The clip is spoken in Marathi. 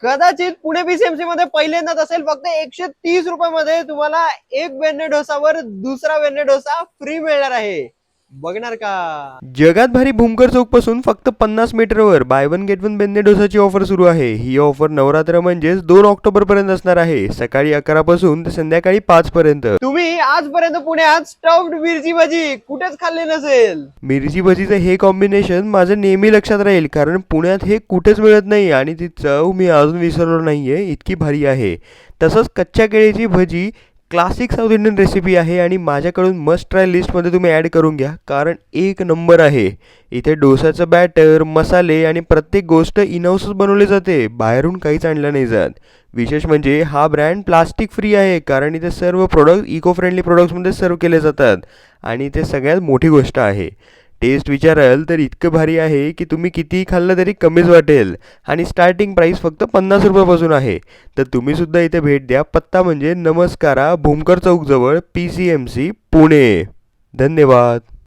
कदाचित पुणे बीसीएमसी मध्ये पहिल्यांदाच असेल, फक्त 130 रुपयामध्ये तुम्हाला एक बेन्ने डोसावर दुसरा बेन्ने डोसा फ्री मिळणार आहे. बघणार का? जगात भारी भूमकर चौक पासून फक्त 50 मीटरवर buy one get one benne डोसाची ऑफर सुरू आहे. ही ऑफर नवरात्र म्हणजेच 2 ऑक्टोबर पर्यंत असणार आहे. सकाळी 11 पासून ते संध्याकाळी 5 पर्यंत. तुम्ही आजपर्यंत पुण्यात स्टफ्ड मिरची भजी कुठेच खाल्ली नसेल. मिरची भजीचं हे कॉम्बिनेशन माझं नेहमी लक्षात राहील, कारण पुण्यात हे कुठेच मिळत नाही आणि ती चव मी अजून विसरलो नाहीये, इतकी भारी आहे. तसंच कच्च्या केळीची भजी क्लासिक साऊथ इंडियन रेसिपी आहे आणि माझ्याकडून मस्ट ट्राय लिस्टमध्ये तुम्ही ॲड करून घ्या, कारण एक नंबर आहे. इथे डोसाचं बॅटर, मसाले आणि प्रत्येक गोष्ट इनहाऊसच बनवली जाते, बाहेरून काहीच आणलं नाही जात. विशेष म्हणजे हा ब्रँड प्लास्टिक फ्री आहे, कारण इथे सर्व प्रोडक्ट इको फ्रेंडली प्रोडक्ट्समध्ये सर्व केले जातात आणि ते सगळ्यात मोठी गोष्ट आहे. टेस्ट विचाराल तर इतकं भारी आहे की तुम्ही कितीही खाल्लं तरी कमीच वाटेल आणि स्टार्टिंग प्राईस फक्त 50 रुपयापासून आहे. तर तुम्हीसुद्धा इथे भेट द्या. पत्ता म्हणजे नमस्कारा, भूमकर चौकजवळ, PCMC, पुणे. धन्यवाद.